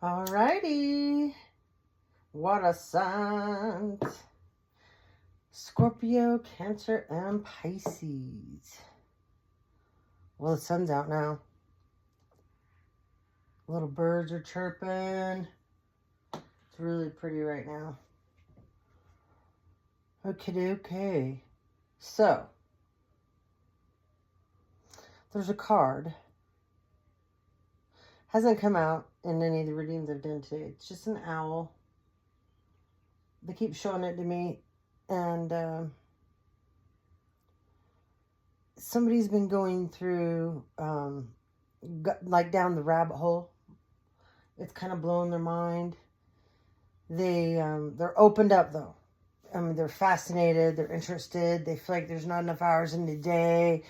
Alrighty. Water signs. Scorpio, Cancer, and Pisces. Well, the sun's out now. Little birds are chirping. It's really pretty right now. Okay. So, there's a card. Hasn't come out in any of the readings I've done today. It's just an owl. They keep showing it to me. And somebody's been going through, like down the rabbit hole. It's kind of blowing their mind. They're opened up though. I mean, they're fascinated. They're interested. They feel like there's not enough hours in the day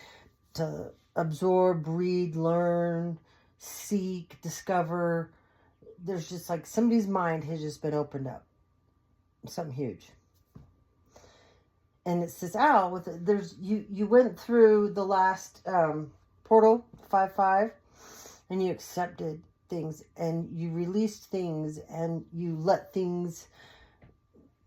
to absorb, read, learn, seek, discover. There's just like somebody's mind has just been opened up. Something huge. And it's this owl with you went through the last portal 5-5 and you accepted things and you released things and you let things,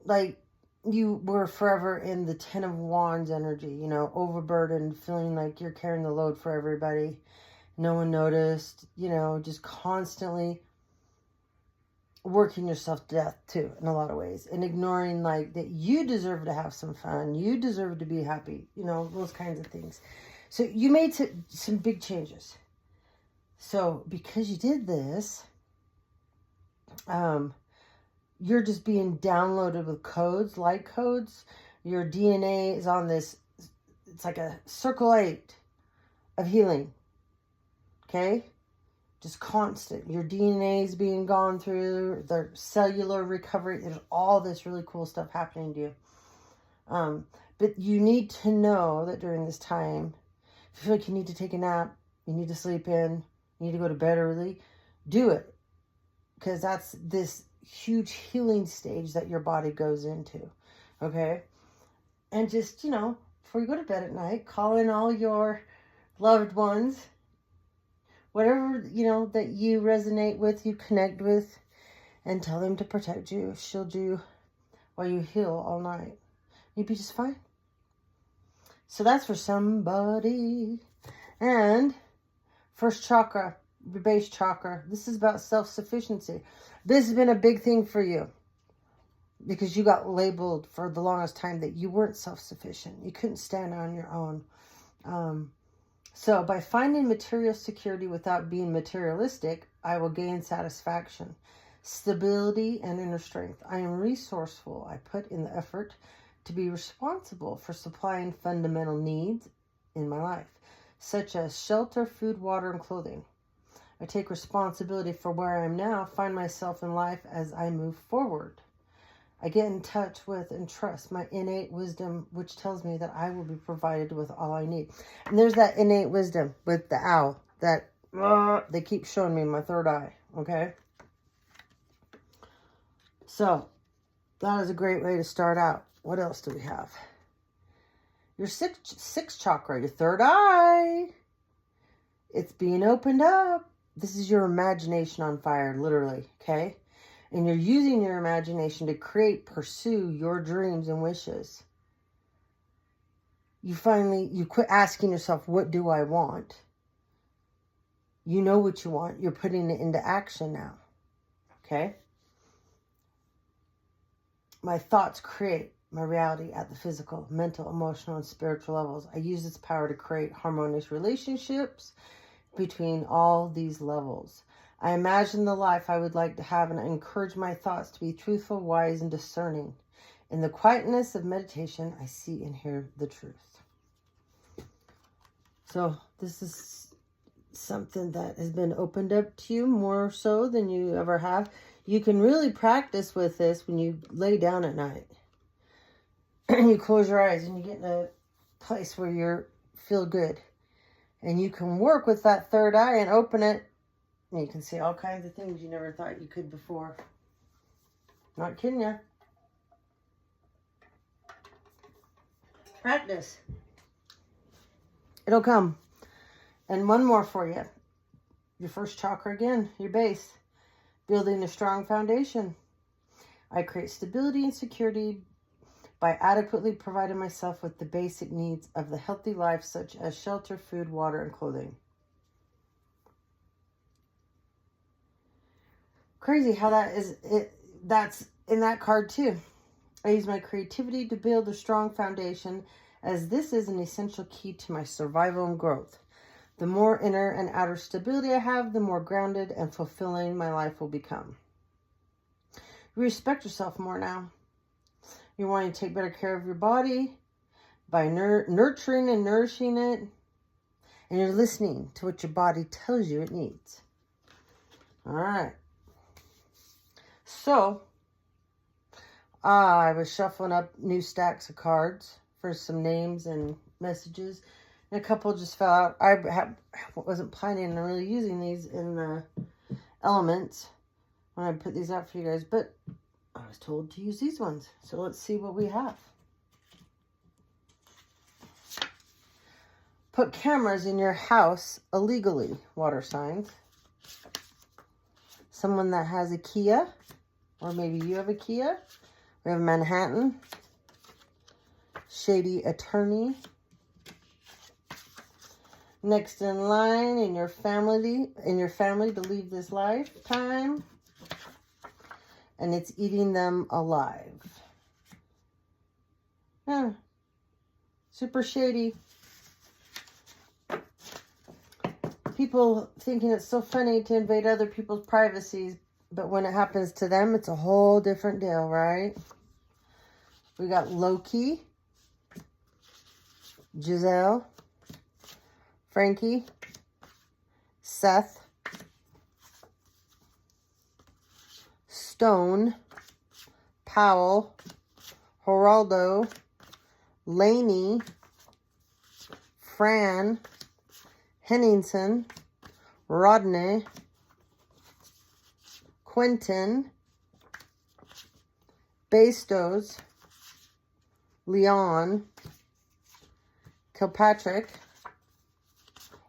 like you were forever in the 10 of Wands energy, you know, overburdened, feeling like you're carrying the load for everybody. No one noticed, you know, just constantly working yourself to death too, in a lot of ways, and ignoring like that you deserve to have some fun, you deserve to be happy, you know, those kinds of things. So you made some big changes. So because you did this, you're just being downloaded with codes, light codes. Your DNA is on this, it's like a circle 8 of healing. Okay? Just constant. Your DNA is being gone through, the cellular recovery. There's all this really cool stuff happening to you. But you need to know that during this time, if you feel like you need to take a nap, you need to sleep in, you need to go to bed early, do it. Because that's this huge healing stage that your body goes into. Okay? And just, you know, before you go to bed at night, call in all your loved ones. Whatever, you know, that you resonate with, you connect with, and tell them to protect you, shield you while you heal all night. You'd be just fine. So that's for somebody. And first chakra, your base chakra. This is about self-sufficiency. This has been a big thing for you because you got labeled for the longest time that you weren't self-sufficient. You couldn't stand on your own. So by finding material security without being materialistic, I will gain satisfaction, stability, and inner strength. I am resourceful. I put in the effort to be responsible for supplying fundamental needs in my life, such as shelter, food, water, and clothing. I take responsibility for where I am now, find myself in life as I move forward. I get in touch with and trust my innate wisdom, which tells me that I will be provided with all I need. And there's that innate wisdom with the owl that they keep showing me in my third eye, okay? So that is a great way to start out. What else do we have? Your sixth chakra, your third eye. It's being opened up. This is your imagination on fire, literally, okay? And you're using your imagination to pursue your dreams and wishes. You quit asking yourself, what do I want? You know what you want. You're putting it into action now. Okay? My thoughts create my reality at the physical, mental, emotional, and spiritual levels. I use its power to create harmonious relationships between all these levels. I imagine the life I would like to have, and I encourage my thoughts to be truthful, wise, and discerning. In the quietness of meditation, I see and hear the truth. So this is something that has been opened up to you more so than you ever have. You can really practice with this when you lay down at night. You close your eyes and you get in a place where you feel good. And you can work with that third eye and open it. And you can see all kinds of things you never thought you could before. Not kidding you. Practice. It'll come. And one more for you. Your first chakra again, your base. building a strong foundation. I create stability and security by adequately providing myself with the basic needs of the healthy life, such as shelter, food, water, and clothing. Crazy how that is. That's in that card too. I use my creativity to build a strong foundation, as this is an essential key to my survival and growth. The more inner and outer stability I have, the more grounded and fulfilling my life will become. You respect yourself more now. You're wanting to take better care of your body by nurturing and nourishing it. And you're listening to what your body tells you it needs. All right. So, I was shuffling up new stacks of cards for some names and messages. And a couple just fell out. I wasn't planning on really using these in the elements when I put these out for you guys. But I was told to use these ones. So let's see what we have. Put cameras in your house illegally, water signs. Someone that has a Kia, or maybe you have a Kia. We have Manhattan, shady attorney. Next in line in your family to leave this lifetime. And it's eating them alive. Yeah. Super shady. People thinking it's so funny to invade other people's privacies, but when it happens to them, it's a whole different deal, right? We got Loki, Giselle, Frankie, Seth, Stone, Powell, Geraldo, Laney, Fran, Henningsen, Rodney, Quentin, Bastos, Leon, Kilpatrick,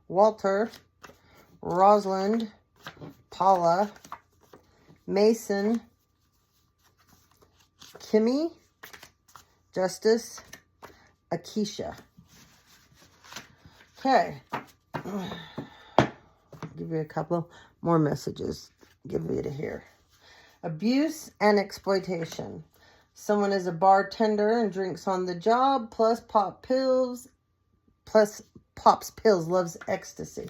Walter, Rosalind, Paula, Mason, Kimmy, Justice, Akeisha. Okay. Give you a couple more messages. Give you to here. Abuse and exploitation. Someone is a bartender and drinks on the job, plus pops pills, loves ecstasy.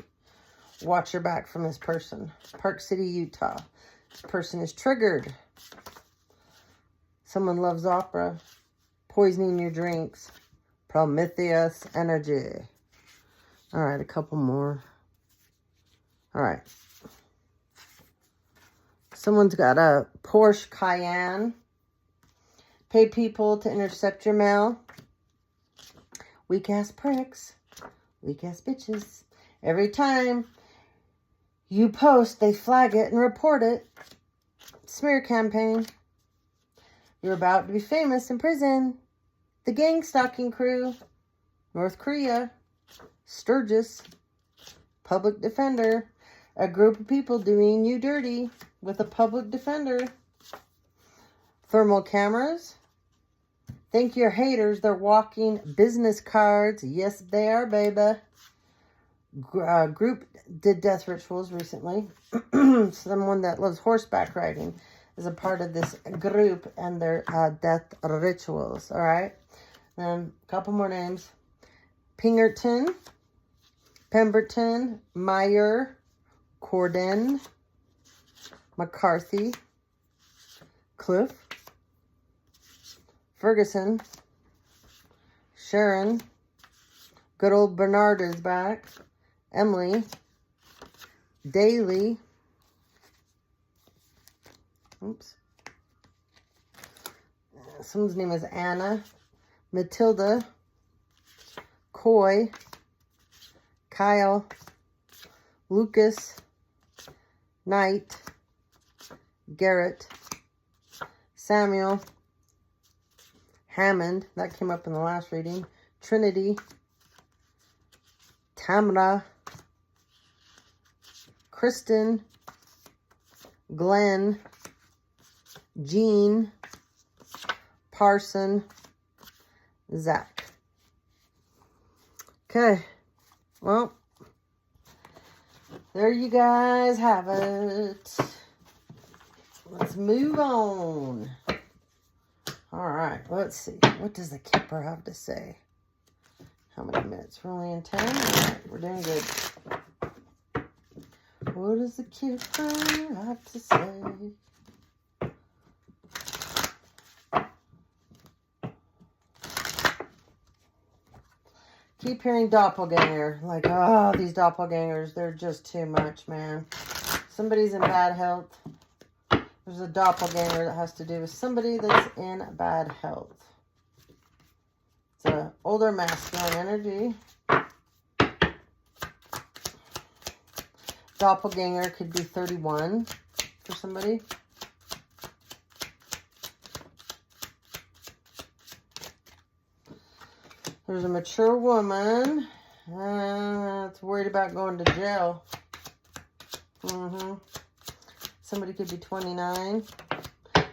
Watch your back from this person. Park City, Utah. This person is triggered. Someone loves opera. Poisoning your drinks. Prometheus energy. All right, a couple more. All right. Someone's got a Porsche Cayenne. Pay people to intercept your mail. Weak ass pricks. Weak ass bitches. Every time you post, they flag it and report it. Smear campaign. You're about to be famous in prison. The gang stalking crew. North Korea. Sturgis. Public defender. A group of people doing you dirty with a public defender. Thermal cameras. Thank your haters. They're walking business cards. Yes, they are, baby. Group did death rituals recently. Someone that loves horseback riding is a part of this group and their death rituals. All right. Then a couple more names. Pingerton, Pemberton, Meyer, Corden, McCarthy, Cliff, Ferguson, Sharon, good old Bernard is back, Emily, Daly, oops, someone's name is Anna, Matilda, Coy, Kyle, Lucas, Knight, Garrett, Samuel, Hammond, that came up in the last reading, Trinity, Tamra, Kristen, Glenn, Jean, Parson, Zach. Okay. Well, there you guys have it. Let's move on. All right. Let's see. What does the Kipper have to say? How many minutes? We're only in 10. All right. We're doing good. What does the Kipper have to say? Keep hearing doppelganger. Like, oh, these doppelgangers, they're just too much, man. Somebody's in bad health. There's a doppelganger that has to do with somebody that's in bad health. It's an older masculine energy. Doppelganger could be 31 for somebody. There's a mature woman that's worried about going to jail. Somebody could be 29.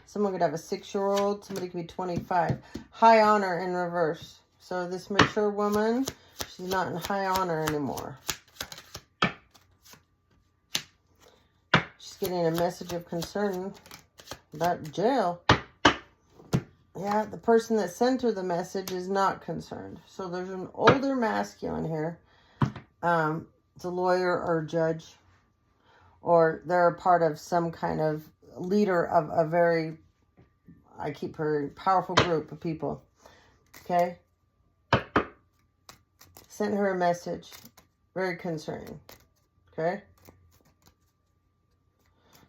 Someone could have a 6-year-old. Somebody could be 25. High honor in reverse. So this mature woman, she's not in high honor anymore. She's getting a message of concern about jail. Yeah, the person that sent her the message is not concerned. So there's an older masculine here. It's a lawyer or a judge. Or they're a part of some kind of leader of a very, I keep hearing, powerful group of people. Okay? Sent her a message. Very concerning. Okay?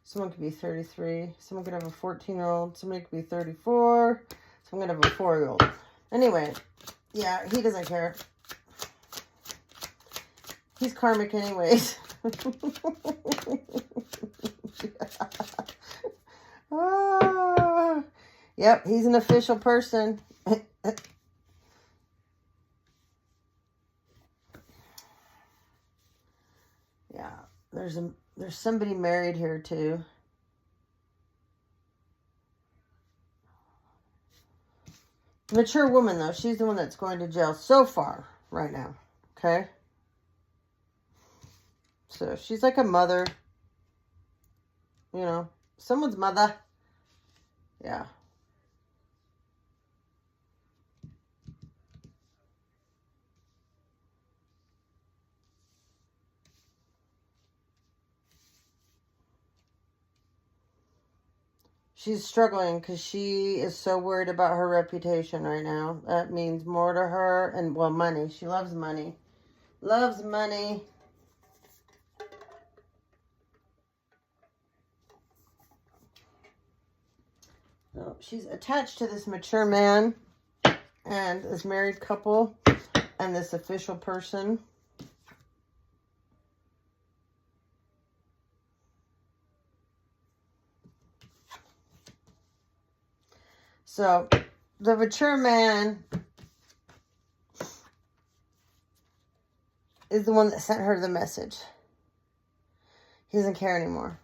Someone could be 33. Someone could have a 14-year-old. Somebody could be 34. Someone could have a 4-year-old. Anyway, yeah, he doesn't care. He's karmic anyways. Yep, he's an official person. Yeah, there's somebody married here too. Mature woman though, she's the one that's going to jail so far right now. Okay? So she's like a mother. You know, someone's mother. Yeah. She's struggling because she is so worried about her reputation right now. That means more to her. And, well, money. She loves money. Loves money. So she's attached to this mature man and this married couple and this official person. So the mature man is the one that sent her the message. He doesn't care anymore.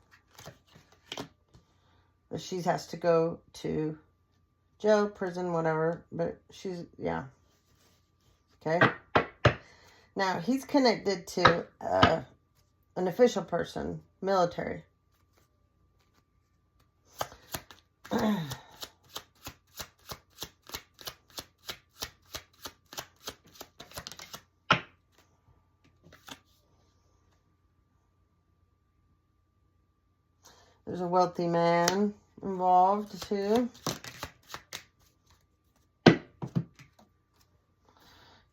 But she has to go to jail, prison, whatever. But she's, yeah. Okay. Now, he's connected to an official person, military. There's a wealthy man involved too.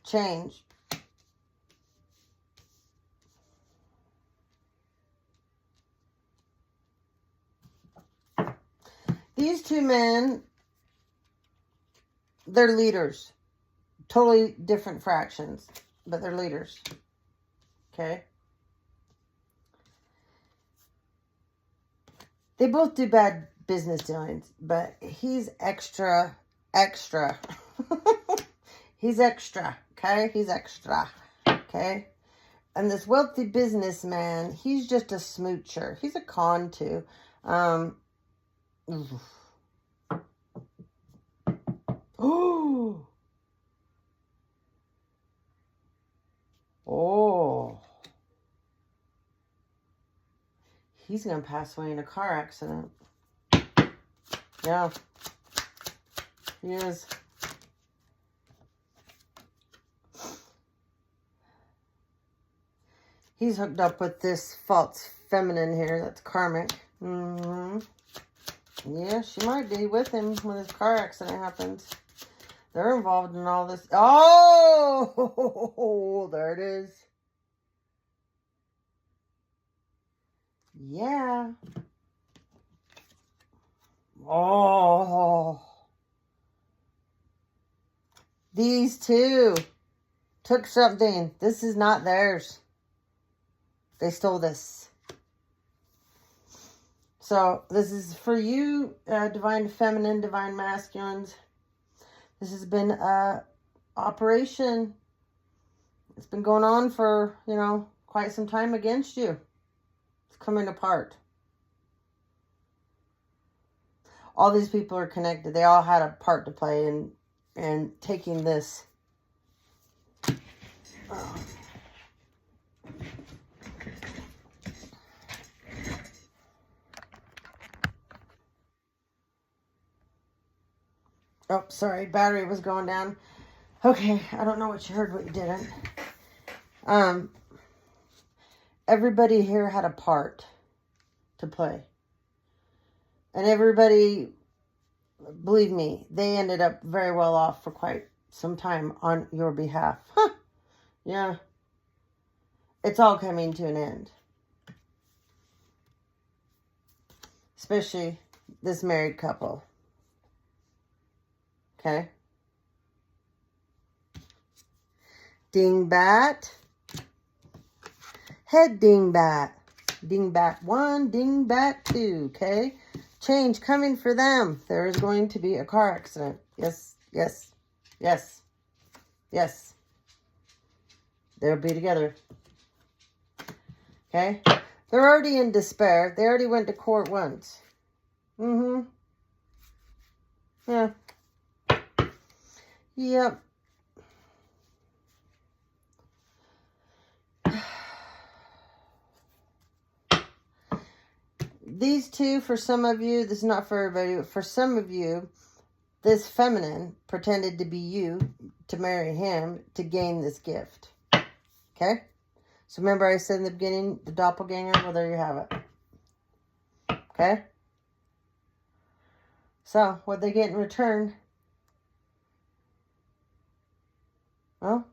Change. These two men, they're leaders. Totally different fractions, but they're leaders. Okay? They both do bad business dealings, but he's extra. He's extra, okay? He's extra, okay? And this wealthy businessman, he's just a smoocher. He's a con too. Oh. Oh. He's going to pass away in a car accident. Yeah. He is. He's hooked up with this false feminine here. That's karmic. Mm-hmm. Yeah, she might be with him when this car accident happens. They're involved in all this. Oh, there it is. Yeah. Oh. These two took something. This is not theirs. They stole this. So this is for you, divine feminine, divine masculines. This has been operation. It's been going on for, quite some time against you. It's coming apart. All these people are connected. They all had a part to play in taking this. Oh, sorry. Battery was going down. Okay. I don't know what you heard, what you didn't. Everybody here had a part to play. And everybody, believe me, they ended up very well off for quite some time on your behalf. Huh. Yeah. It's all coming to an end. Especially this married couple. Okay. Dingbat. Head dingbat. Dingbat 1, dingbat 2. Okay. Change coming for them. There is going to be a car accident. Yes, yes, yes, yes. They'll be together. Okay. They're already in despair. They already went to court once. Mm-hmm. Yeah. Yep. These two, for some of you, this is not for everybody, but for some of you, this feminine pretended to be you to marry him to gain this gift. Okay? So remember I said in the beginning, the doppelganger? Well, there you have it. Okay? So, what they get in return? Well,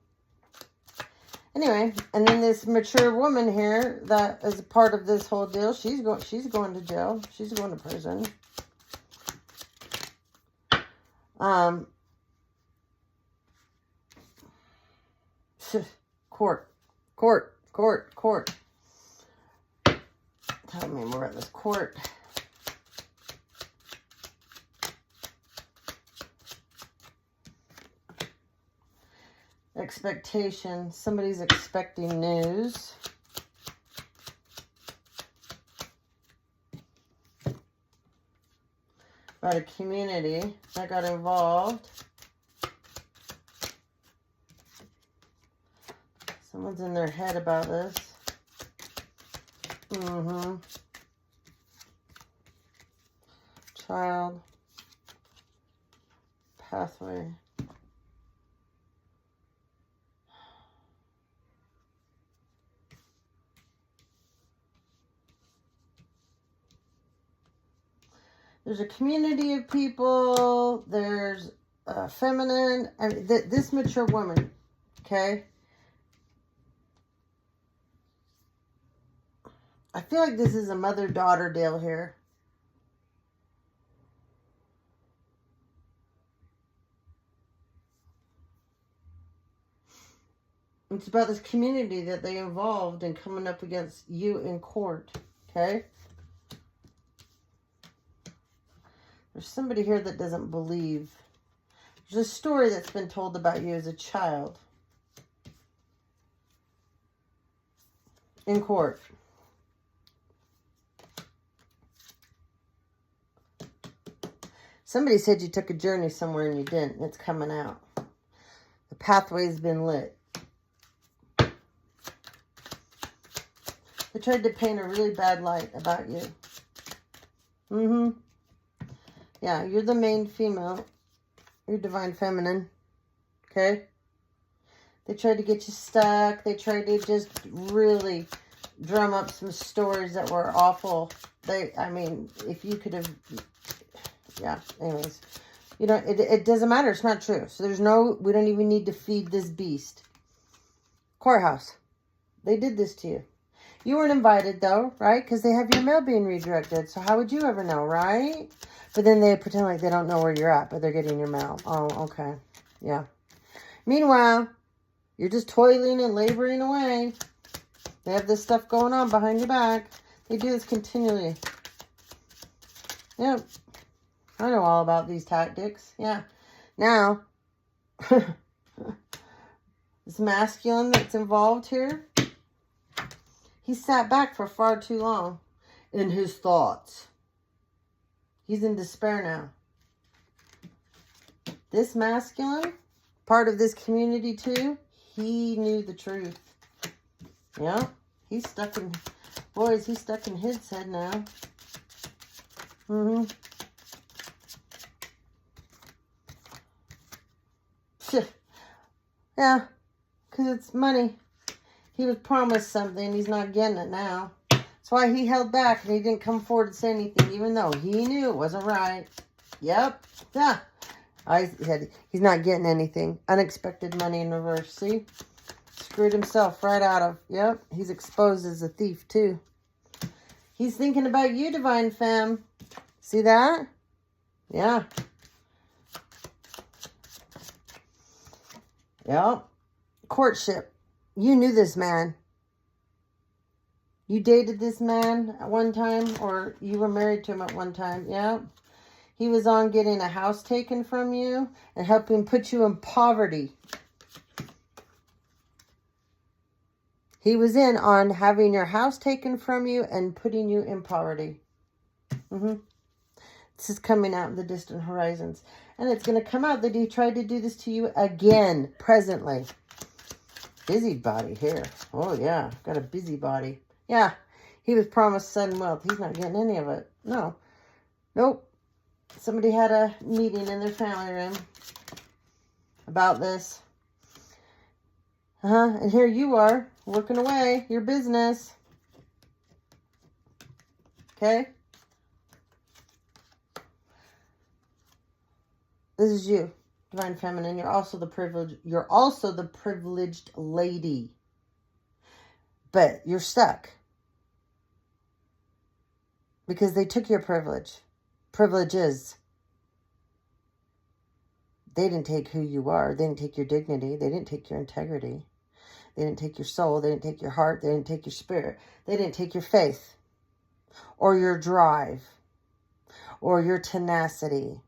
anyway, and then this mature woman here that is a part of this whole deal, she's going to jail. She's going to prison. Court. Tell me more at this court. Expectation. Somebody's expecting news. About a community that got involved. Someone's in their head about this. Child. Pathway. There's a community of people. There's a feminine. I mean, this mature woman, okay? I feel like this is a mother-daughter deal here. It's about this community that they involved in coming up against you in court, okay? There's somebody here that doesn't believe. There's a story that's been told about you as a child in court. Somebody said you took a journey somewhere and you didn't. It's coming out. The pathway's been lit. They tried to paint a really bad light about you. Yeah, you're the main female. You're divine feminine. Okay? They tried to get you stuck. They tried to just really drum up some stories that were awful. I mean, if you could have... Yeah, anyways. You know, it doesn't matter. It's not true. So we don't even need to feed this beast. Courthouse. They did this to you. You weren't invited, though, right? Because they have your mail being redirected. So how would you ever know, right? But then they pretend like they don't know where you're at, but they're getting your mail. Oh, okay. Yeah. Meanwhile, you're just toiling and laboring away. They have this stuff going on behind your back. They do this continually. Yep. I know all about these tactics. Yeah. Now, this masculine that's involved here, he sat back for far too long in his thoughts. He's in despair now. This masculine, part of this community too, he knew the truth. Yeah. He's stuck in his head now. Yeah, because it's money. He was promised something. He's not getting it now. That's why he held back and he didn't come forward to say anything, even though he knew it wasn't right. Yep. Yeah. I said he's not getting anything. Unexpected money in reverse. See? Screwed himself right out of. Yep. He's exposed as a thief, too. He's thinking about you, divine femme. See that? Yeah. Yep. Courtship. You knew this man. You dated this man at one time, or you were married to him at one time. Yep. He was on getting a house taken from you and helping put you in poverty. He was in on having your house taken from you and putting you in poverty. This is coming out in the distant horizons. And it's going to come out that he tried to do this to you again, presently. Busybody here. Oh, yeah. Got a busybody. Yeah. He was promised sudden wealth. He's not getting any of it. No. Nope. Somebody had a meeting in their family room about this. And here you are, working away your business. Okay? This is you, divine feminine. You're also the privileged lady. But you're stuck. Because they took your privileges. They didn't take who you are. They didn't take your dignity. They didn't take your integrity. They didn't take your soul. They didn't take your heart. They didn't take your spirit. They didn't take your faith. Or your drive. Or your tenacity.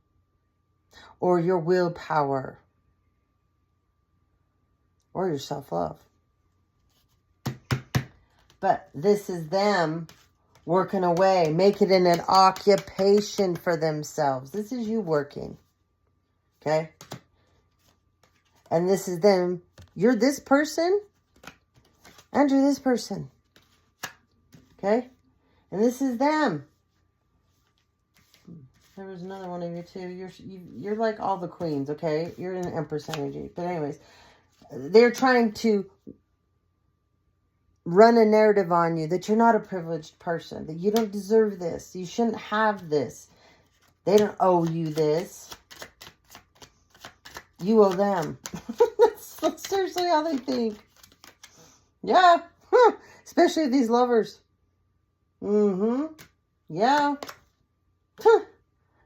Or your willpower. Or your self-love. But this is them working away. Make it an occupation for themselves. This is you working. Okay? And this is them. You're this person. And you're this person. Okay? And this is them. There was another one of you too. You're like all the queens, okay? You're in Empress energy. But anyways, they're trying to run a narrative on you that you're not a privileged person, that you don't deserve this. You shouldn't have this. They don't owe you this. You owe them. That's seriously how they think. Yeah. Especially these lovers. Yeah.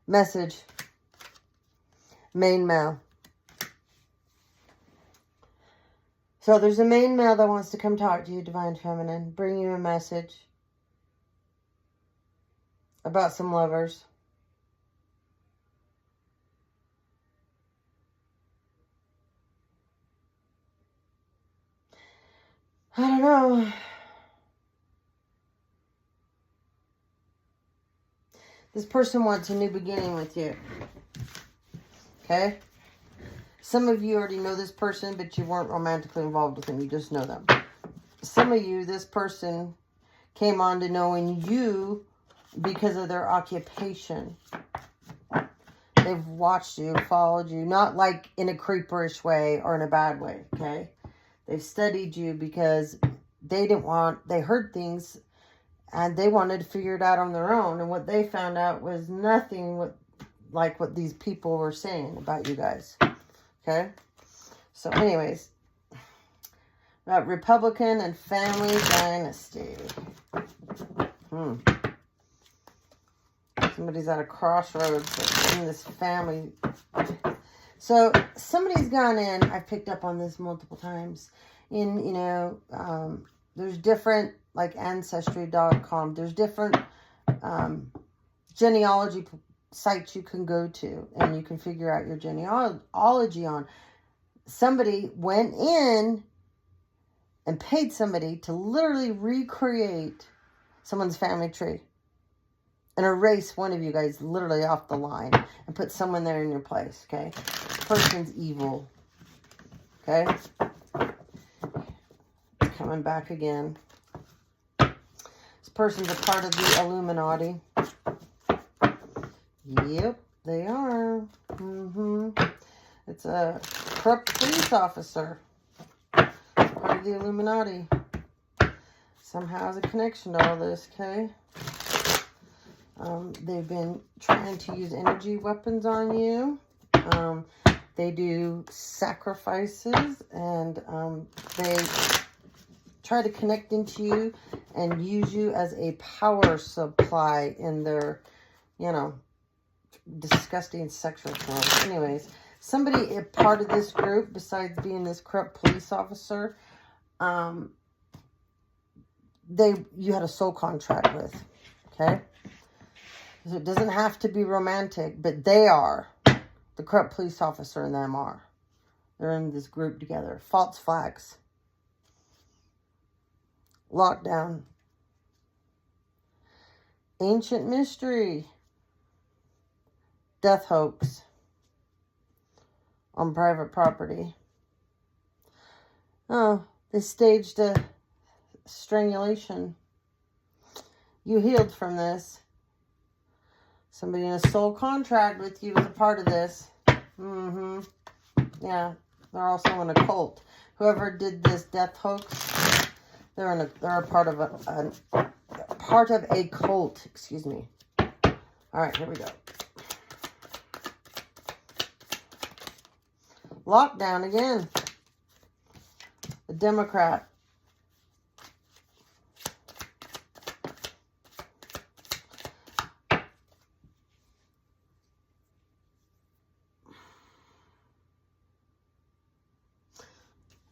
Message. Main male. So there's a main male that wants to come talk to you, divine feminine. Bring you a message. About some lovers. I don't know. This person wants a new beginning with you. Okay? Some of you already know this person, but you weren't romantically involved with them. You just know them. Some of you, this person came on to knowing you because of their occupation. They've watched you, followed you, not like in a creeperish way or in a bad way, okay? They've studied you because they heard things and they wanted to figure it out on their own. And what they found out was nothing like what these people were saying about you guys, okay? So anyways, about Republican and family dynasty. Somebody's at a crossroads in this family. So somebody's gone in. I've picked up on this multiple times. There's different, like Ancestry.com. There's different genealogy sites you can go to, and you can figure out your genealogy on. Somebody went in and paid somebody to literally recreate someone's family tree and erase one of you guys literally off the line and put someone there in your place, okay? This person's evil, okay? Coming back again. This person's a part of the Illuminati. Yep, they are. It's a corrupt police officer. It's part of the Illuminati. Somehow has a connection to all this, okay? They've been trying to use energy weapons on you. They do sacrifices, and they try to connect into you and use you as a power supply in their, disgusting sexual form. Anyways, somebody, a part of this group, besides being this corrupt police officer, you had a soul contract with, okay? So it doesn't have to be romantic, but they are. The corrupt police officer and them are. They're in this group together. False flags. Lockdown. Ancient mystery. Death hoax. On private property. Oh, they staged a strangulation. You healed from this. Somebody in a soul contract with you is a part of this. Yeah, they're also in a cult. Whoever did this death hoax, they're a part of a cult. Excuse me. All right, here we go. Lockdown again. The Democrat.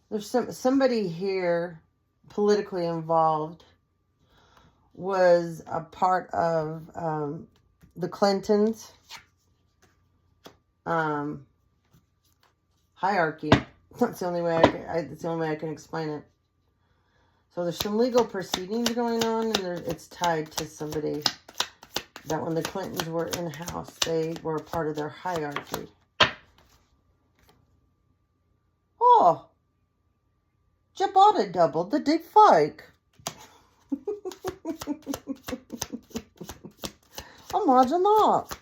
There's somebody here politically involved was a part of the Clintons hierarchy. That's the only way I can explain it. So there's some legal proceedings going on, and it's tied to somebody that when the Clintons were in house, they were a part of their hierarchy. Oh. Ciabatta doubled the deep fake. Imagine that.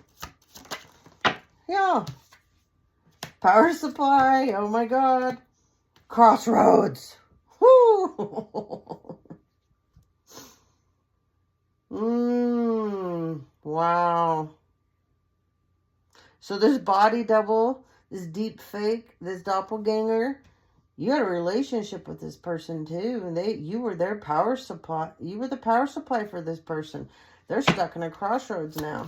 Yeah. Power supply. Oh my God. Crossroads. Wow. So this body double, this deep fake, this doppelganger, you had a relationship with this person too, and you were their power supply. You were the power supply for this person. They're stuck in a crossroads now.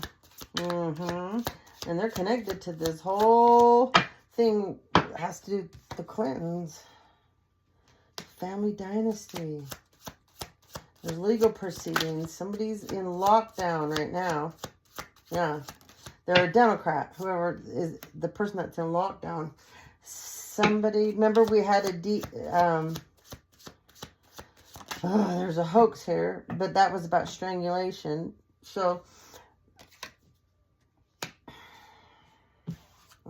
And they're connected to this whole thing that has to do with the Clintons. Family dynasty. There's legal proceedings. Somebody's in lockdown right now. Yeah. They're a Democrat. Whoever is the person that's in lockdown. Somebody, remember we had there's a hoax here, but that was about strangulation. So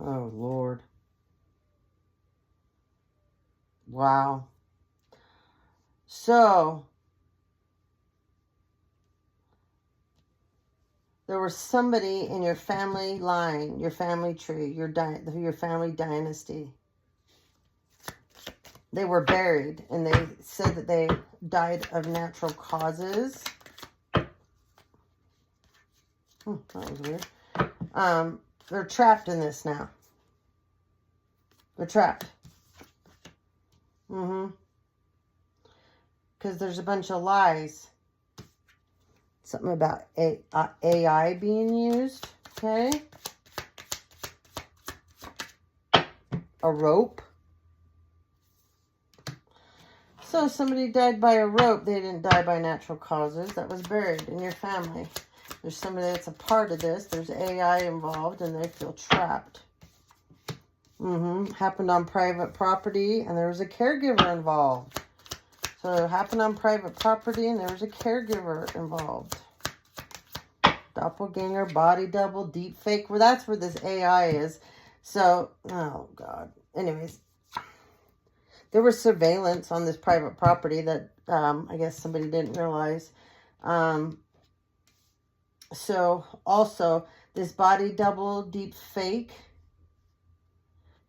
Oh, Lord. Wow. So, there was somebody in your family line, your family tree, your family dynasty. They were buried, and they said that they died of natural causes. That was weird. They're trapped in this now. They're trapped. Because there's a bunch of lies. Something about AI being used. Okay. A rope. So somebody died by a rope. They didn't die by natural causes. That was buried in your family. There's somebody that's a part of this. There's AI involved, and they feel trapped. Happened on private property, and there was a caregiver involved. So it happened on private property, and there was a caregiver involved. Doppelganger, body double, deep fake. Well, that's where this AI is. So, oh, God. Anyways, there was surveillance on this private property that I guess somebody didn't realize. So, also, this body double, deep fake.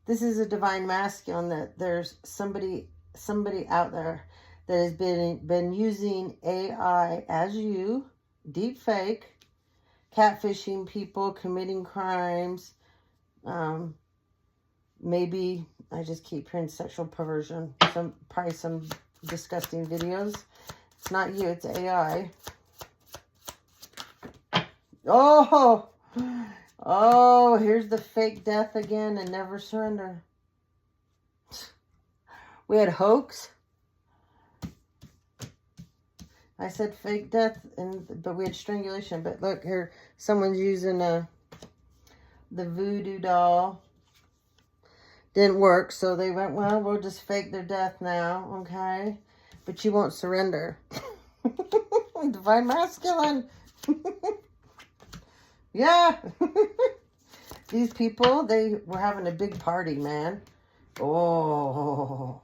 This is a divine masculine that there's somebody out there that has been using AI as you, deep fake, catfishing people, committing crimes. Maybe I just keep hearing sexual perversion. Probably some disgusting videos. It's not you, it's AI. Oh, here's the fake death again and never surrender. We had hoax. I said fake death, but we had strangulation. But look here, someone's using the voodoo doll. Didn't work, so they went, well, we'll just fake their death now, okay? But you won't surrender. Divine masculine. Yeah. These people, they were having a big party, man. Oh.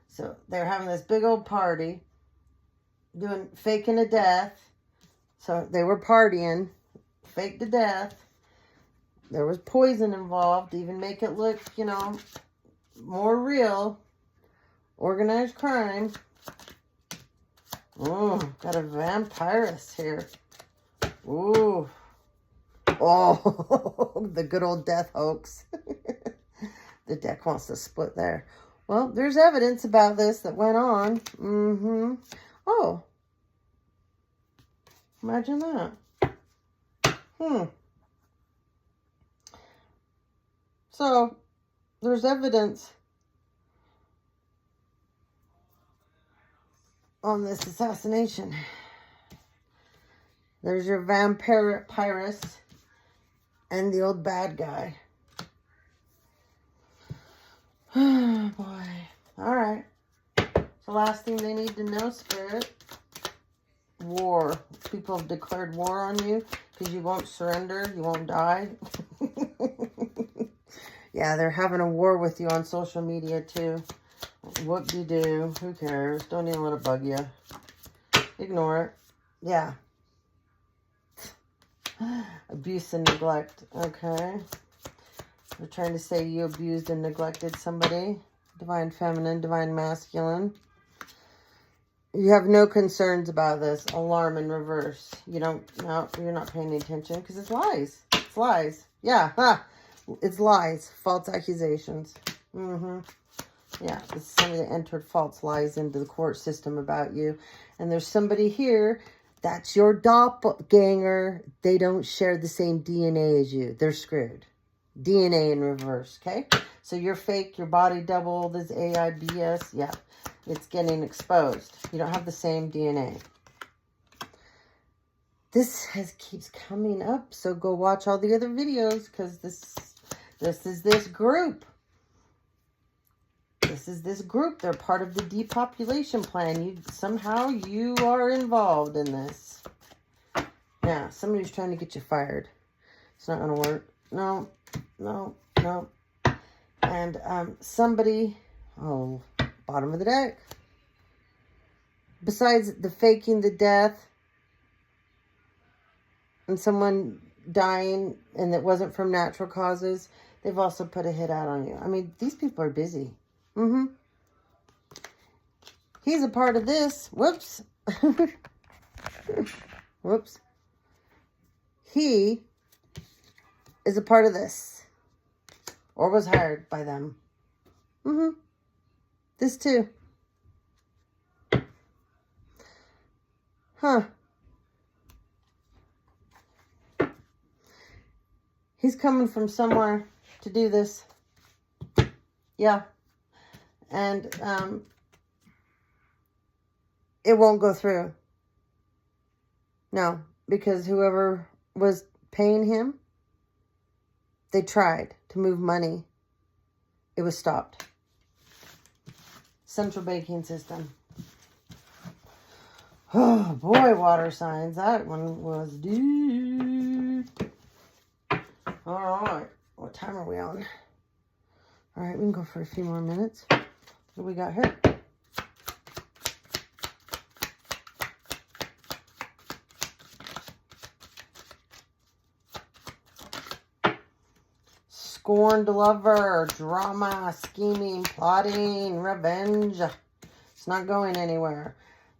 So they're having this big old party. Faking a death. So they were partying. Faked a death. There was poison involved. Even make it look, more real. Organized crime. Oh, got a vampirist here. Ooh. Oh, the good old death hoax. The deck wants to split there. Well, there's evidence about this that went on. Oh. Imagine that. So, there's evidence on this assassination. There's your vampirist and the old bad guy. Oh, boy. All right. The last thing they need to know, Spirit. War. People have declared war on you because you won't surrender. You won't die. Yeah, they're having a war with you on social media, too. Whoop-de-doo. Who cares? Don't even let it bug you. Ignore it. Yeah. Abuse and neglect. Okay. They're trying to say you abused and neglected somebody. Divine feminine, divine masculine. You have no concerns about this. Alarm in reverse. You're not paying any attention because it's lies. It's lies. Yeah. It's lies. False accusations. Yeah. This is somebody that entered false lies into the court system about you. And there's somebody here. That's your doppelganger. They don't share the same DNA as you. They're screwed. DNA in reverse, okay? So you're fake, your body double, this AI BS. Yeah, it's getting exposed. You don't have the same DNA. This keeps coming up, so go watch all the other videos because this is this group. This is this group. They're part of the depopulation plan. Somehow you are involved in this. Yeah, somebody's trying to get you fired. It's not going to work. No. No. And somebody, oh, bottom of the deck. Besides the faking the death and someone dying and that wasn't from natural causes, they've also put a hit out on you. I mean, these people are busy. He's a part of this. Whoops. Whoops. He is a part of this. Or was hired by them. This too. Huh. He's coming from somewhere to do this. Yeah. And it won't go through. No, because whoever was paying him, they tried to move money. It was stopped. Central banking system. Oh boy, water signs. That one was deep. All right. What time are we on? All right, we can go for a few more minutes. What do we got here? Scorned lover, drama, scheming, plotting, revenge. It's not going anywhere.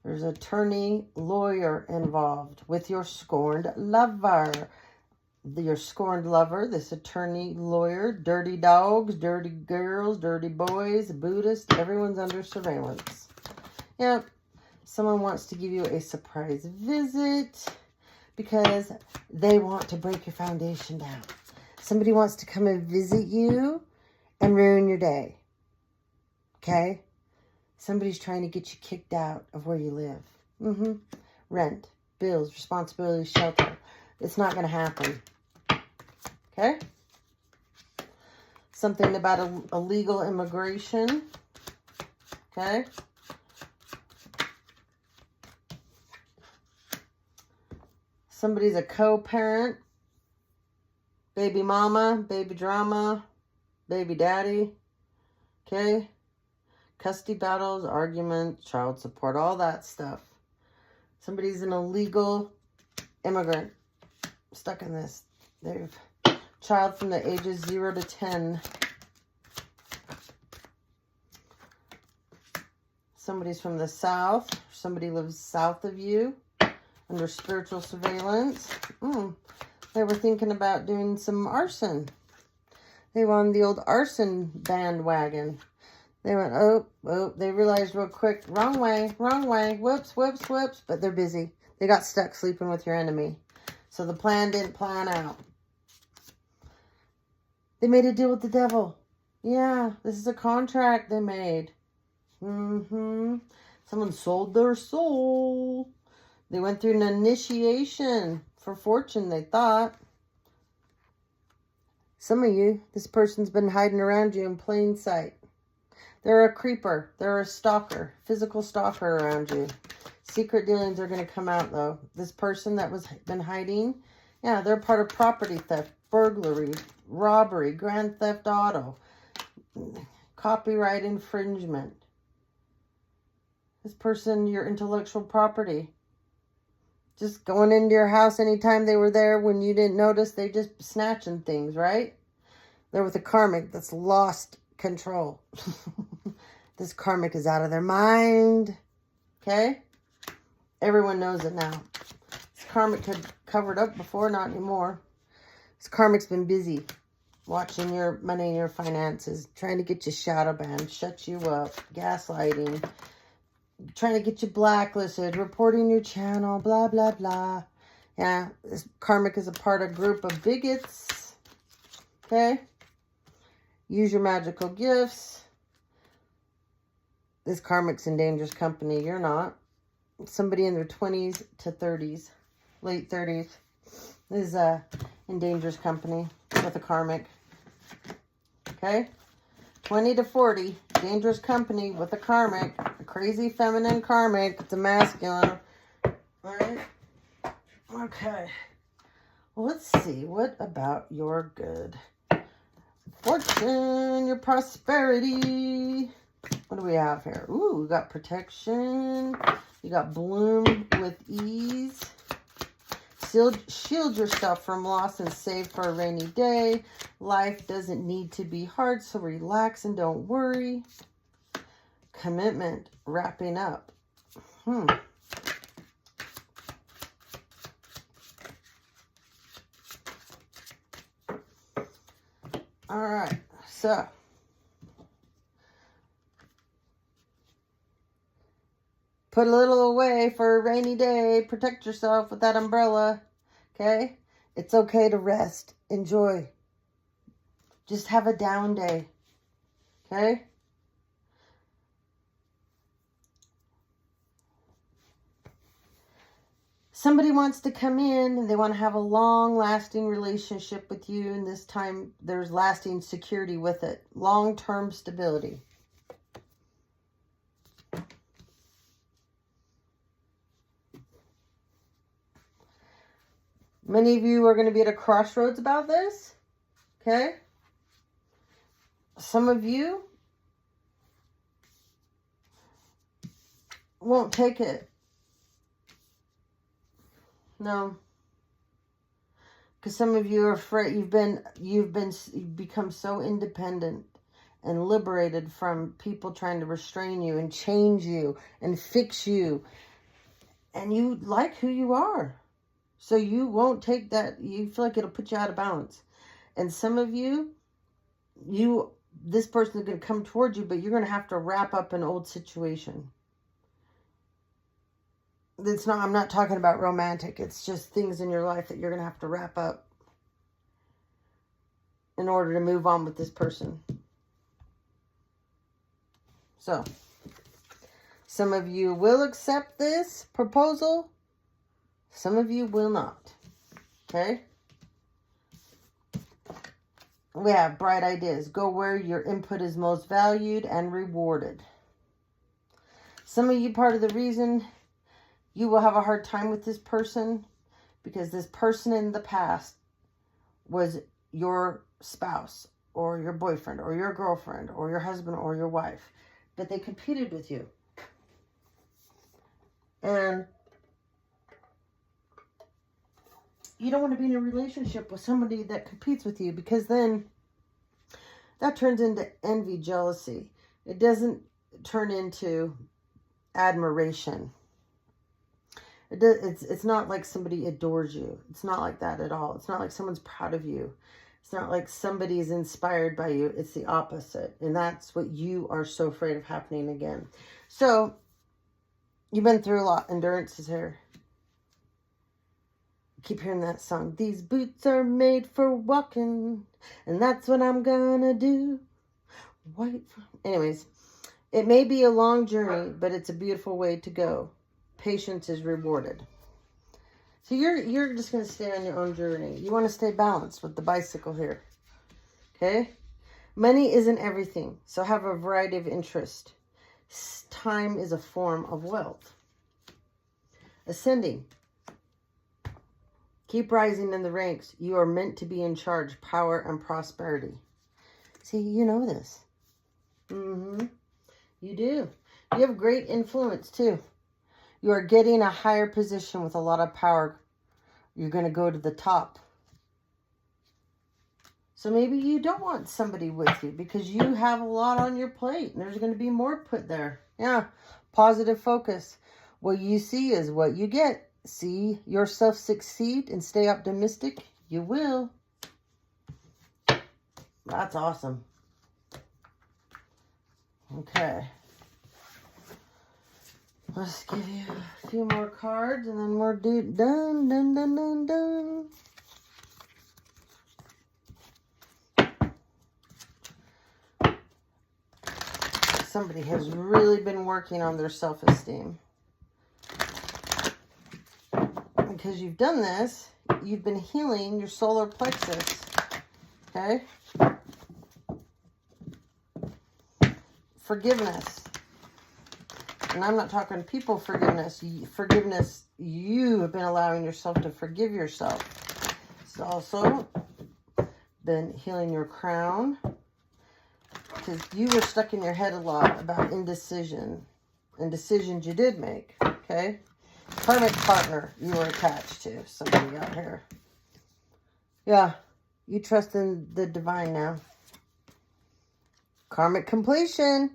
There's attorney, lawyer involved with your scorned lover. Your scorned lover, this attorney, lawyer, dirty dogs, dirty girls, dirty boys, Buddhist, everyone's under surveillance. Yep. Someone wants to give you a surprise visit because they want to break your foundation down. Somebody wants to come and visit you and ruin your day. Okay? Somebody's trying to get you kicked out of where you live. Rent, bills, responsibilities, shelter. It's not going to happen. Okay? Something about illegal immigration. Okay? Somebody's a co-parent. Baby mama, baby drama, baby daddy. Okay? Custody battles, arguments, child support, all that stuff. Somebody's an illegal immigrant stuck in this. They've child from the ages 0 to 10. Somebody's from the south. Somebody lives south of you under spiritual surveillance. They were thinking about doing some arson. They were on the old arson bandwagon. They went, oh, they realized real quick, wrong way, whoops, whoops, whoops. But they're busy. They got stuck sleeping with your enemy. So the plan didn't plan out. They made a deal with the devil. Yeah, this is a contract they made. Someone sold their soul. They went through an initiation for fortune, they thought. Some of you, this person's been hiding around you in plain sight. They're a creeper. They're a stalker. Physical stalker around you. Secret dealings are going to come out, though. This person that was been hiding, yeah, they're part of property theft, burglary, robbery, grand theft auto, copyright infringement. This person, your intellectual property. Just going into your house anytime they were there when you didn't notice, they just snatching things, right? They're with a karmic that's lost control. This karmic is out of their mind. Okay? Everyone knows it now. This karmic had covered up before, not anymore. This karmic's been busy watching your money and your finances, trying to get you shadow banned, shut you up, gaslighting, trying to get you blacklisted, reporting your channel, blah, blah, blah. Yeah, this karmic is a part of a group of bigots. Okay? Use your magical gifts. This karmic's in dangerous company. You're not. Somebody in their 20s to 30s, late 30s, is in dangerous company with a karmic. Okay? 20 to 40, dangerous company with a karmic. A crazy feminine karmic. It's a masculine. Alright? Okay. Well, let's see. What about your good? fortune, your prosperity. What do we have here? Ooh, we got protection. You got bloom with ease. Shield yourself from loss and save for a rainy day. Life doesn't need to be hard, so relax and don't worry. Commitment, wrapping up. All right, so put a little away for a rainy day. Protect yourself with that umbrella, okay? It's okay to rest. Enjoy. Just have a down day, okay? Somebody wants to come in and they want to have a long-lasting relationship with you, and this time there's lasting security with it. Long-term stability. Many of you are going to be at a crossroads about this, okay? Some of you won't take it. No. Because some of you are afraid. You've become so independent and liberated from people trying to restrain you and change you and fix you. And you like who you are. So you won't take that. You feel like it'll put you out of balance. And some of you, this person is going to come towards you, but you're going to have to wrap up an old situation. I'm not talking about romantic. It's just things in your life that you're going to have to wrap up in order to move on with this person. So, some of you will accept this proposal. Some of you will not. Okay? We have bright ideas. Go where your input is most valued and rewarded. Some of you, part of the reason you will have a hard time with this person because this person in the past was your spouse or your boyfriend or your girlfriend or your husband or your wife. But they competed with you. And you don't want to be in a relationship with somebody that competes with you, because then that turns into envy, jealousy. It doesn't turn into admiration. It's not like somebody adores you. It's not like that at all. It's not like someone's proud of you. It's not like somebody is inspired by you. It's the opposite. And that's what you are so afraid of happening again. So, you've been through a lot. Endurance is here. Keep hearing that song. These boots are made for walking, and that's what I'm gonna do. Anyways, it may be a long journey, but it's a beautiful way to go. Patience is rewarded. So you're just going to stay on your own journey. You want to stay balanced with the bicycle here. Okay? Money isn't everything, so have a variety of interests. Time is a form of wealth. Ascending. Keep rising in the ranks. You are meant to be in charge, power, and prosperity. See, you know this. You do. You have great influence, too. You are getting a higher position with a lot of power. You're going to go to the top. So maybe you don't want somebody with you because you have a lot on your plate and there's going to be more put there. Yeah, positive focus. What you see is what you get. See yourself succeed and stay optimistic. You will. That's awesome. Okay. Let's give you a few more cards and then we're done. Somebody has really been working on their self-esteem. Because you've done this, you've been healing your solar plexus. Okay? Forgiveness. And I'm not talking people forgiveness. Forgiveness, you have been allowing yourself to forgive yourself. It's also been healing your crown. because you were stuck in your head a lot about indecision and decisions you did make, okay? Karmic partner you were attached to, somebody out here. Yeah, you trust in the divine now. Karmic completion.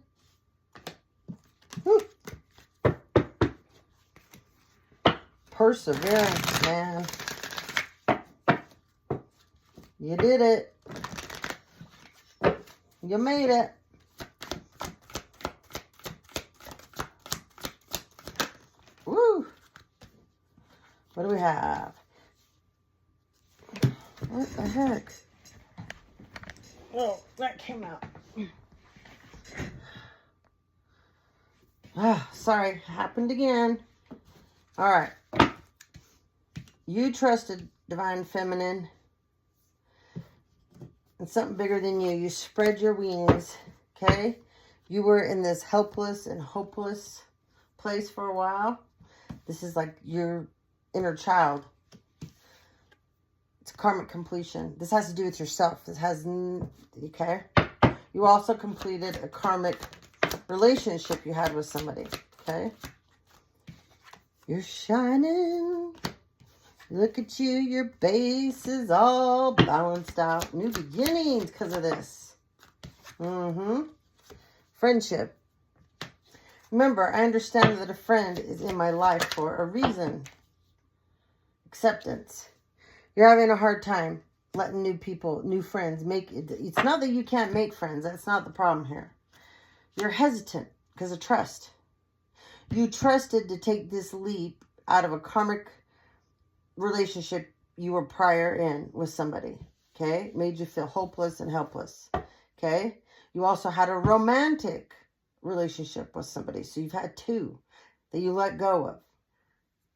Whew. Perseverance, man. You did it. You made it. Woo. What do we have? What the heck? Oh, that came out. Ah, sorry. Happened again. All right. You trusted divine feminine and something bigger than you. You spread your wings, okay? You were in this helpless and hopeless place for a while. This is like your inner child. It's karmic completion. This has to do with yourself. This has, okay? You also completed a karmic relationship you had with somebody, okay? You're shining. Look at you. Your base is all balanced out. New beginnings because of this. Friendship. Remember, I understand that a friend is in my life for a reason. Acceptance. You're having a hard time letting new people, new friends make it. It's not that you can't make friends. That's not the problem here. You're hesitant because of trust. You trusted to take this leap out of a karmic relationship you were prior in with somebody. Okay? Made you feel hopeless and helpless. Okay? You also had a romantic relationship with somebody. So you've had two that you let go of.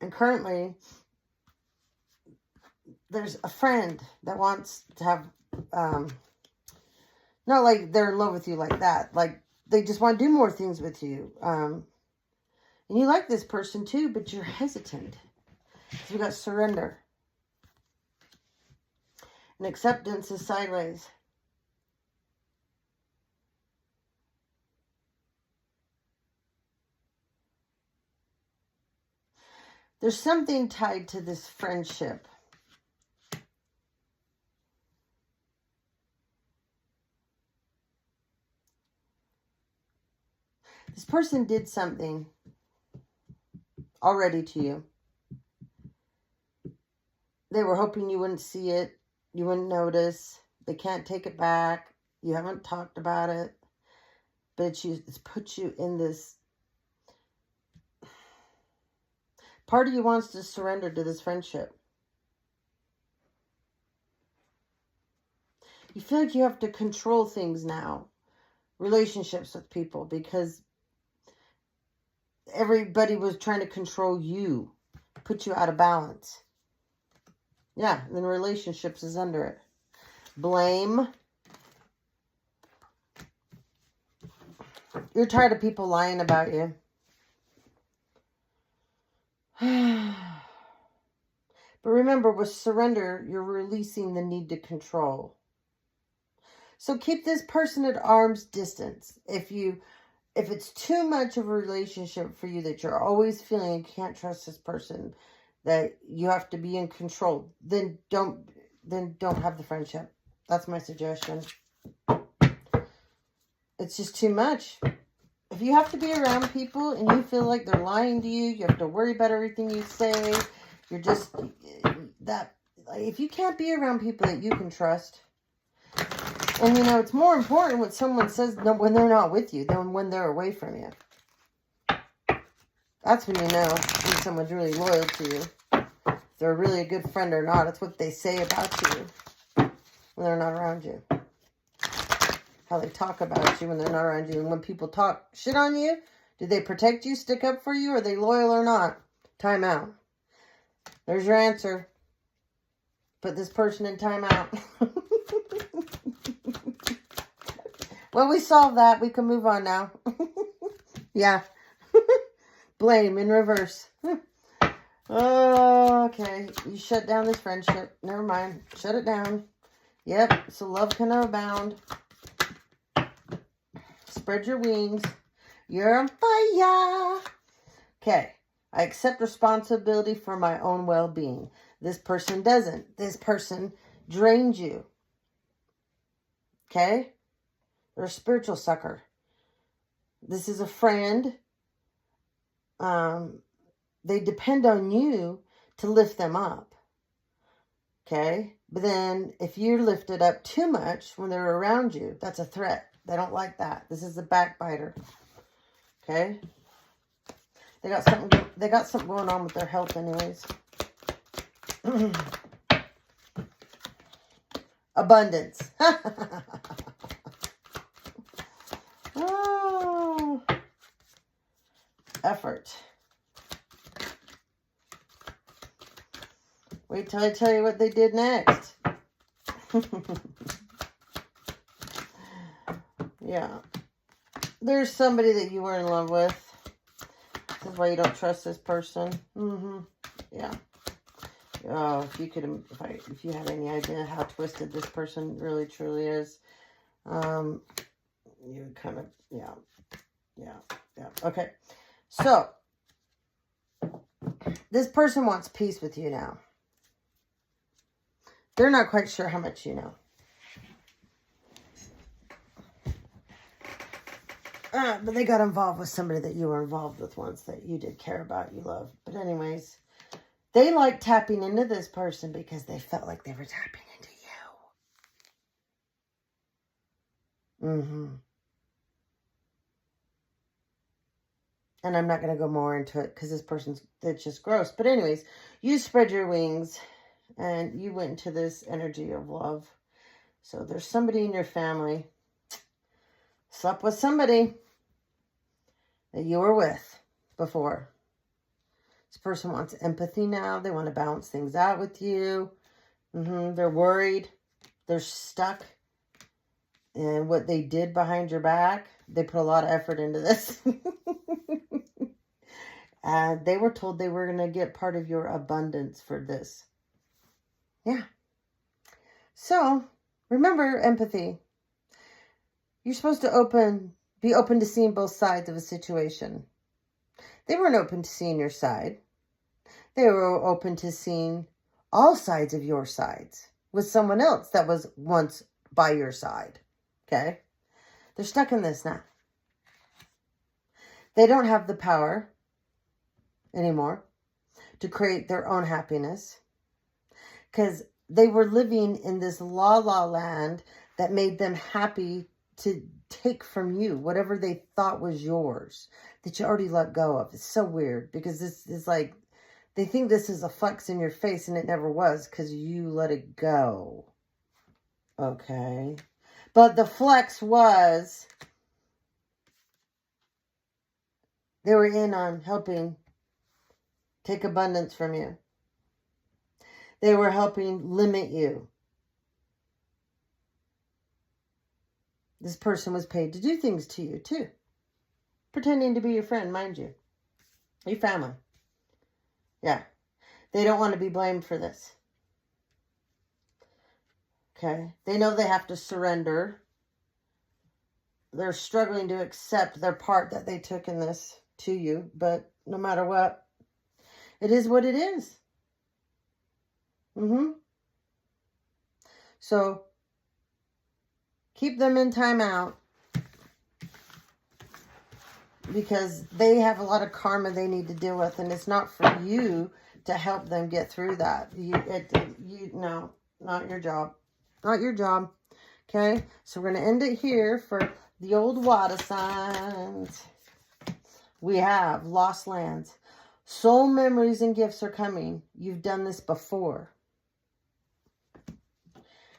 And currently, there's a friend that wants to have, not like they're in love with you like that. Like, they just want to do more things with you. And you like this person too, but you're hesitant. So we got surrender. And acceptance is sideways. There's something tied to this friendship. This person did something already to you. They were hoping you wouldn't see it. You wouldn't notice. They can't take it back. You haven't talked about it. But it's put you in this. Part of you wants to surrender to this friendship. You feel like you have to control things now. Relationships with people. Because everybody was trying to control you. Put you out of balance. Yeah, and then relationships is under it. Blame. You're tired of people lying about you. But remember, with surrender, you're releasing the need to control. So keep this person at arm's distance. If it's too much of a relationship for you that you're always feeling you can't trust this person, that you have to be in control, then don't have the friendship. That's my suggestion. It's just too much. If you have to be around people and you feel like they're lying to you, you have to worry about everything you say, you're just that. If you can't be around people that you can trust, and it's more important what someone says when they're not with you than when they're away from you. That's when you know when someone's really loyal to you. If they're really a good friend or not. It's what they say about you when they're not around you. How they talk about you when they're not around you. And when people talk shit on you, do they protect you, stick up for you? Are they loyal or not? Time out. There's your answer. Put this person in time out. Well, we solved that. We can move on now. Yeah. Blame in reverse. Okay. You shut down this friendship. Never mind. Shut it down. Yep. So love can abound. spread your wings. You're on fire. Okay. I accept responsibility for my own well-being. This person doesn't. This person drains you. Okay? They're a spiritual sucker. This is a friend. They depend on you to lift them up. Okay? But then if you're lifted up too much when they're around you, that's a threat. They don't like that. This is a backbiter. Okay? They got something going on with their health anyways. Abundance. Oh. Effort. Wait till I tell you what they did next. Yeah. There's somebody that you were in love with. This is why you don't trust this person. Yeah. Oh, if you had any idea how twisted this person really truly is, you kind of, yeah. Okay. So, this person wants peace with you now. They're not quite sure how much you know. But they got involved with somebody that you were involved with once that you did care about, you loved. But anyways, they like tapping into this person because they felt like they were tapping into you. And I'm not going to go more into it because it's just gross. But anyways, you spread your wings and you went into this energy of love. So there's somebody in your family, slept with somebody that you were with before. This person wants empathy now. They want to balance things out with you. They're worried. They're stuck in what they did behind your back. They put a lot of effort into this. They were told they were going to get part of your abundance for this. Yeah. So, remember empathy. You're supposed to be open to seeing both sides of a situation. They weren't open to seeing your side. They were open to seeing all sides of your sides with someone else that was once by your side. Okay? They're stuck in this now. They don't have the power anymore to create their own happiness because they were living in this la-la land that made them happy to take from you whatever they thought was yours that you already let go of. It's so weird because this is like, they think this is a flex in your face and it never was because you let it go. Okay. But the flex was they were in on helping take abundance from you. They were helping limit you. This person was paid to do things to you too. Pretending to be your friend, mind you. Your family. Yeah. They don't want to be blamed for this. Okay. They know they have to surrender. They're struggling to accept their part that they took in this to you. But no matter what, it is what it is. So, keep them in timeout. Because they have a lot of karma they need to deal with. And it's not for you to help them get through that. No, not your job. Not your job. Okay? So we're going to end it here for the old water signs. We have lost lands. Soul memories and gifts are coming. You've done this before.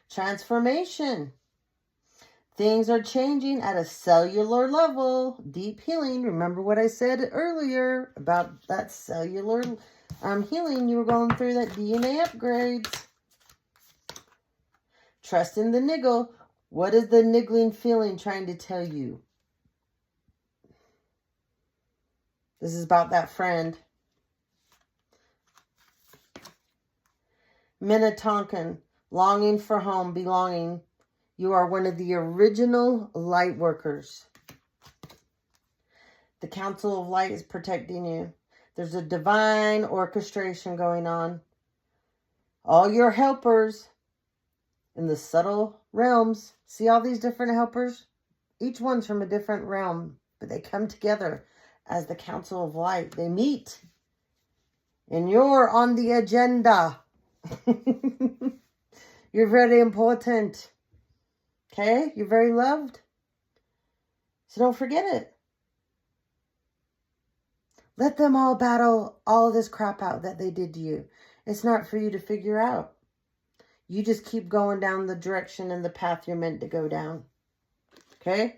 Transformation. Things are changing at a cellular level. Deep healing. Remember what I said earlier about that cellular healing. You were going through that DNA upgrades. Trust in the niggle. What is the niggling feeling trying to tell you? This is about that friend. Minnetonkan. Longing for home, belonging. You are one of the original light workers. The Council of Light is protecting you. There's a divine orchestration going on. All your helpers in the subtle realms. See all these different helpers? Each one's from a different realm, but they come together as the Council of Light. They meet. And you're on the agenda. You're very important. Okay? You're very loved. So don't forget it. Let them all battle all this crap out that they did to you. It's not for you to figure out. You just keep going down the direction and the path you're meant to go down. Okay?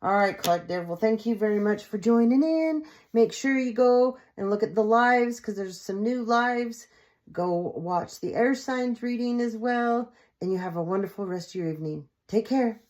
All right, collective. Well, thank you very much for joining in. Make sure you go and look at the lives because there's some new lives. Go watch the air signs reading as well. And you have a wonderful rest of your evening. Take care.